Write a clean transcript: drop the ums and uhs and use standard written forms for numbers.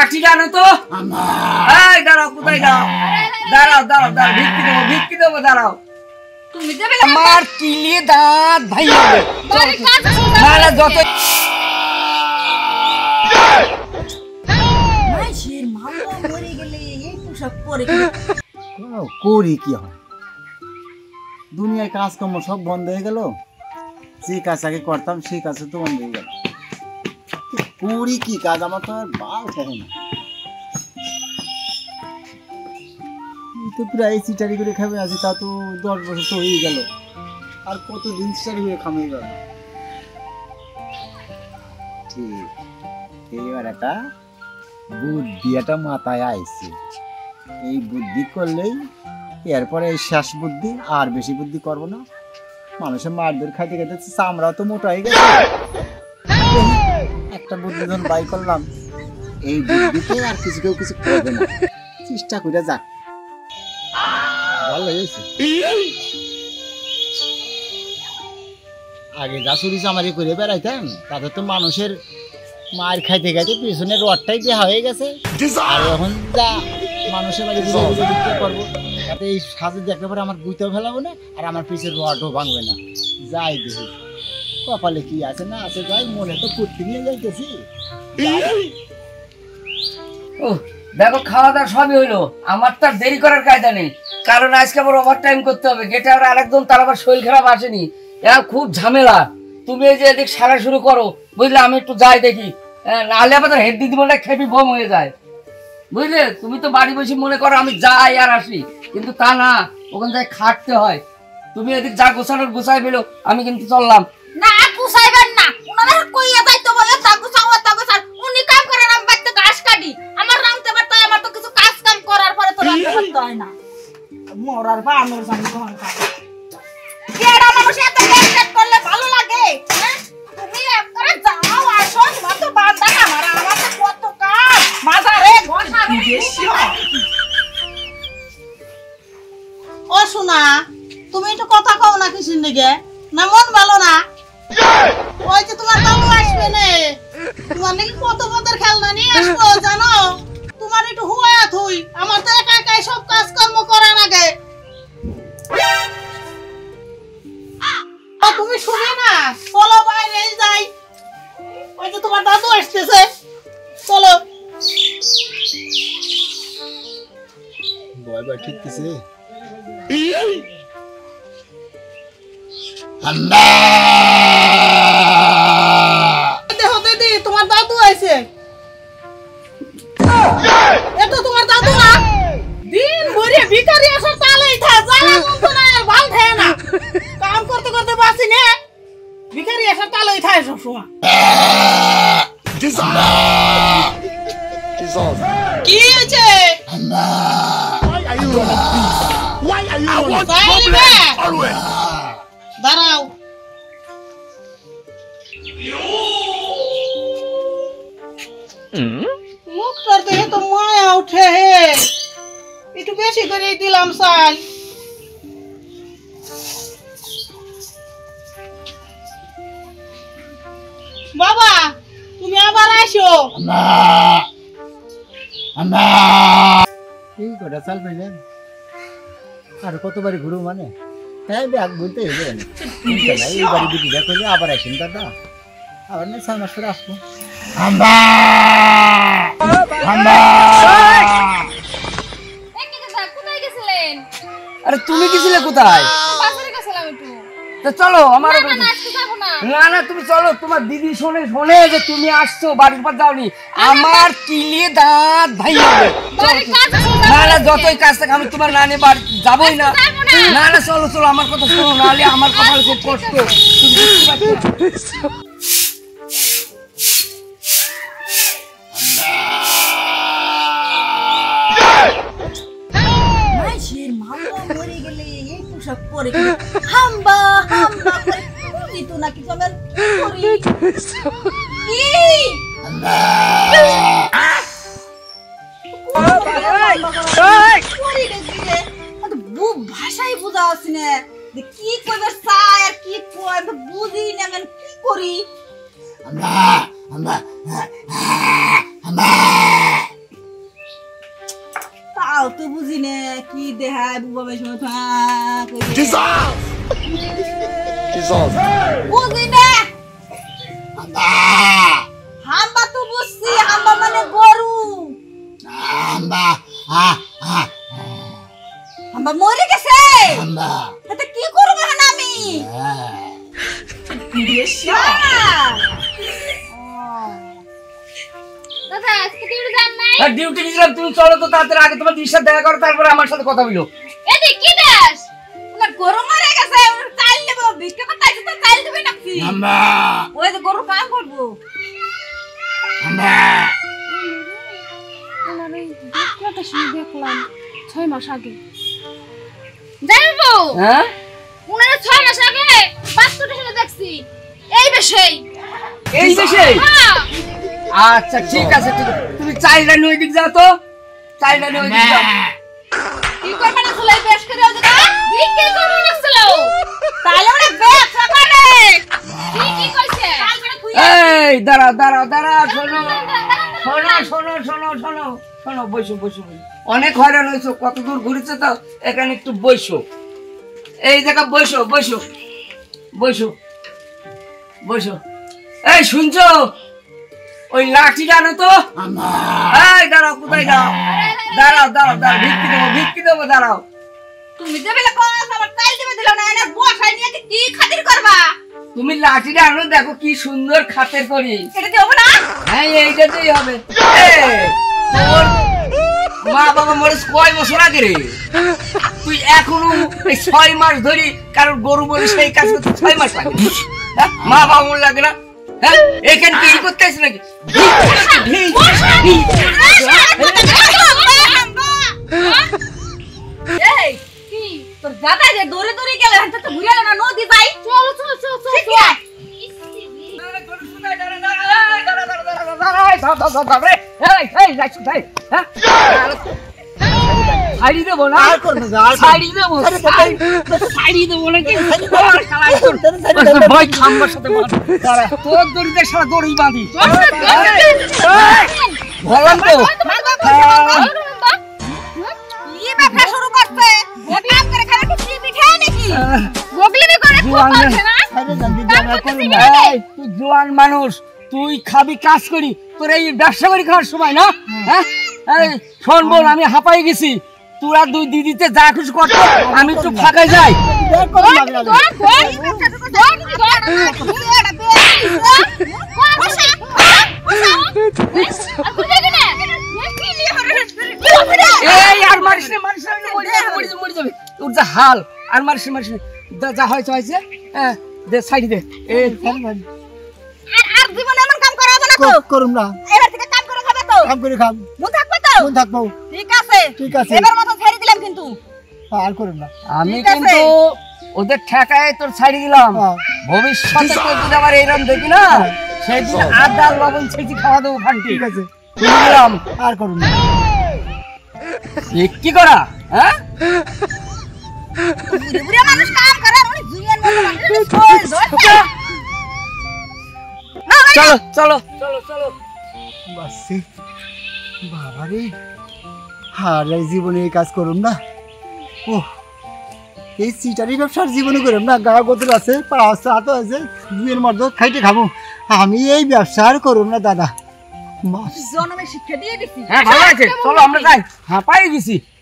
লাঠিটা আনো তো। এই দাঁড়াও, কোথায় দাঁড়াও, ভিক্ষি দেবো, দাঁড়াও। তুমি দেবে আমার কিলিয়ে দাঁত ভাই হবে। না যত মাইশের মামা মরে গেলে এই পোশাক পরে করি কি হয়, দুনিয়ায় কাজকর্ম সব বন্ধ হয়ে গেল। যে কাজ আগে করতাম সেই কাজ তো বন্ধ হয়ে গেল। করি কি কাজ, আমার তো আর বাল থাকে না। তো প্রায় চিটারি করে খাবে আছি, তা তো 10 বছর তো হয়ে গেল। আর কতদিন চিটারি করে খামে গেল। ঠিক এইবার একটা বুদ্ধি একটা মাথায় আইছে। এই বুদ্ধি করলেই এরপরে এই শেষ বুদ্ধি, আর বেশি বুদ্ধি করবো না। মানুষের মারধর খাইতে খাইতে চামড়াও তো মোটা হয়ে গেছে। একটা বুদ্ধি যখন বাই করলাম, এই বুদ্ধিতে আর কেউ কিছু করবে না। চেষ্টা করে যাক, ভালো হয়েছে। আগে যা চুরি চামারি করে বেড়াইতাম, তাদের তো মানুষের মার খাইতে খাইতে পিছনে রডটাই দেওয়া হয়ে গেছে। আর এখন যা মানুষের বাড়ি করবো, তাতে এই সাজে দেখতে পারে আমার গুইতেও ফেলাবো না, আর আমার পিছের রডও ভাঙবে না। যাই দেখি কপালে কি আছে না আছে, যাই মনে তো ফুর্তি নিয়ে যাইতেছি। ও দেখো, খাওয়া দাওয়া সবই হইলো। আমার তো আর দেরি করার কায়দা নেই, কারণ আজকে আবার ওভার টাইম করতে হবে। গেটে আর আরেকজন, তার আবার শরীর খারাপ আসেনি। এখন খুব ঝামেলা। তুমি এই যে এদিক সারা শুরু করো, বুঝলে? আমি একটু যাই দেখি, নাহলে আবার হেড দিদি মনে খেপি বম হয়ে যায়, বুঝলে? তুমি তো বাড়ি বসে মনে করো আমি যাই আর আসি, কিন্তু তা না, ওখান থেকে খাটতে হয়। তুমি এদিক যা গোছানোর গোছাই ফেলো, আমি কিন্তু চললাম। না গুছাইবেন না, উনারা কইয়া যাইতো বলে তা গুছাও। উনি কাম করেন, আমি বাইতে ঘাস কাটি। আমার রামতে পারতে হয়, আমার তো কিছু কাজ কাম করার পরে তো রামতে পারতে হয় না। মরার বা আমার জানি কোন কাজ। কেডা মানুষ এত টেনশন করলে ভালো লাগে? হ্যাঁ, তুমি একবারে যাও আসো, তোমার তো বান্দা না, আমার তো কত কাজ। মাজারে ঘষারে ও শোনা, তুমি একটু কথা কও না কিসির দিকে? না মন ভালো না? ওই যে তোমার বাবু আসবে নে, তোমার নাকি কত পদের খেলনা নিয়ে আসবো জানো? তোমার একটু হুয়া থুই, আমার তো একা একাই সব কাজ কর্ম করা লাগে। তুমি শুনে না, চলো বাইরে যাই। ওই যে তোমার দাদু আসতেছে, চলো। বয় বয় ঠিক আছে। দেখো দিদি, তোমার দাদু আছে। এটা তোমার দাদু না? দিন ভরে ভিখারি আসার তালেই থা, জ্বালা মন্দ না, ভাল থাকে না। কাম করতে করতে বাঁচি নে, ভিখারি আসার তালেই থাকে সব সময়। কি হয়েছে? দাঁড়াও, মুখটার দেখে তো মায়া উঠে হে, একটু বেশি করে দিলাম চাল। বাবা তুমি আবার আসো। এই কটা চাল পাইলেন, আর কতবারই ঘুরু মানে? হ্যাঁ ব্যাগ বলতে হবে না, এই বাড়ি দিদি দেখলে আবার আসেন দাদা, আবার না 6 মাস পরে আসবো। কোথায় গেছিলেন? আরে তুমি গেছিলে কোথায়? বাজারে গেছিলাম একটু। তো চলো আমার। না আজকে যাবো না। না তুমি চলো, তোমার দিদি শোনে যে তুমি আসছো, বাড়ির পর যাওনি। আমার কিলিয়ে দাঁত ভাই হবে। না যতই কাজ থাকে আমি তোমার নানি বাড়ি যাবোই না। না চলো আমার কথা শোনো, নাহলে আমার কথা খুব কষ্ট। তুমি বুঝতে পারছো? মাইশের মামা মরে গেলে এই পোশাক পরে হাম্বা হাম্বা করে দিত নাকি চলেন করি ভাষাই বুঝা আসি না, কি করবে চাই আর কি বুঝি না, কি করি? তো বুঝি না কি দেখায় বুবা বেশ বুঝি না হাম্বা তো বুঝছি হাম্বা মানে গরু হাম্বা মরে গেছে এটা কি করব এখন আমি দাদা আজকে ডিউটি যান নাই? ডিউটি গেছিলাম, তুমি চলো তো তাড়াতাড়ি, আগে তোমার দিদির সাথে দেখা করো, তারপরে আমার সাথে কথা বলো। এদিকে কি দাস? না গরু মরে গেছে চাল নেব ভিক্ষা করতে আইছে তো চাল দিবে নাকি ওই যে গরু কাম করবো ওনার ওই ভিক্ষাটা শুনে দেখলাম 6 মাস আগে। জানবো? হ্যাঁ, ওনার 6 মাস আগে বাস্তুটা শুনে দেখছি। এই বেশেই। এই দেশে? হ্যাঁ। আচ্ছা ঠিক আছে, ঠিক আছে, তুমি চাইলে ওই দিক যাও তো, চাইলে ওই দিক যাও। কি করবে না চলে বেশ করে ওই যে ভিক্ষা করবে না ছিল। তাহলে ওরে ব্যবসা করে কি কইছে? কাল করে খুইয়া। এই দাঁড়াও দাঁড়াও দাঁড়াও, শোনো শোনো শোনো শোনো শোনো শোনো, বসো বসো বসো। অনেক হয়রান হয়েছো, কত দূর ঘুরেছে তো, এখানে একটু বসো, এই জায়গা বসো বসো বসো বসো। এই শুনছো, ওই লাঠি জানো তো? এই দাঁড়াও, কোথায় যাও? দাঁড়াও দাঁড়াও দাঁড়াও, ভিক্ষি দেবো, দাঁড়াও। তুমি যে বেলা কোন আমার চাল দিবে দিল না এনে বসাই নিয়ে কি খাতির করবা তুমি লাঠিটা আনো, দেখো কি সুন্দর খাতের করি। এটা দেব না হ্যাঁ, এইটাতেই হবে। তোর মা বাবা মরে কয় বছর আগে রে? তুই এখনো এই 6 মাস ধরি কারোর গরু বলে সেই কাজ করতে 6 মাস লাগে? হ্যাঁ, মা বাবা মনে লাগে না? হ্যাঁ, এখানে কি করতে আসিস নাকি? এই কি তোর দাদা যে দৌড়ে দৌড়ে গেল হাতে তো ঘুরে না নদী যাই চল চল চল চল। ঠিক আছে শাড়ি দেবো না, শাড়ি দেবো, শাড়ি দেবো নাকি? ভয় খাম্বার সাথে তোর দড়িতে সারা দড়ি বাঁধি বললাম তো। কি ব্যবসা শুরু করছে ও কাম করে খালি কি পিঠে নাকি বগলিবি করে খুব আছে না? এই, তুই জোয়ান মানুষ, তুই খাবি কাজ করি, তোর এই ব্যবসা করি খাওয়ার সময় না? হ্যাঁ, এই শোন বোন, আমি হাঁপাই গেছি, তোরা দুই দিদিতে যা খুশি করতো, আমি একটু ফাঁকায় যাই। এই আর মারিস না, মারিস না, মরে যাবে তোর যা হাল, আর মারিস না, মারিস না, যা হয়েছে হয়েছে। হ্যাঁ, দে সাইড দে। আর জীবনে এমন কাম করা হবে না তো করুম না, এবার থেকে কাম করে খাবে তো কাম করে খাম, মন থাকবে তো কোন থাকবো, ঠিক আছে ঠিক আছে। এবার মত ছেড়ে দিলাম কিন্তু আর করুম না। আমি ঠিক আছে। কিন্তু ওদের ঠেকায় তোর ছাড়ি দিলাম, হ্যাঁ। ভবিষ্যতে তোর যদি আবার এইরকম দেখি না, সেদিন আদা লবণ ছেঁচি খাওয়া দেবো খান্তি। ঠিক আছে, দিলাম। আর করুম না। কি করা? হ্যাঁ, বুড়ি বুড়ি মানুষ কাম করে আর উনি জুনিয়র মানুষ কই ধরছে না চলো চলো চলো চলো। বাসি বাবারে, আর এই জীবনে এই কাজ করুম না। ও এই চিটারি ব্যবসার জীবনে করুম না, গা গদর আছে, পা আছে, হাত আছে, দুয়ের মধ্যে খাইতে খাবো। আমি এই ব্যবসা আর করুম না দাদা। জন্মে শিক্ষা দিয়ে দিছি হ্যাঁ, ভালো আছে, চলো আমরা যাই, হাঁপাই গেছি।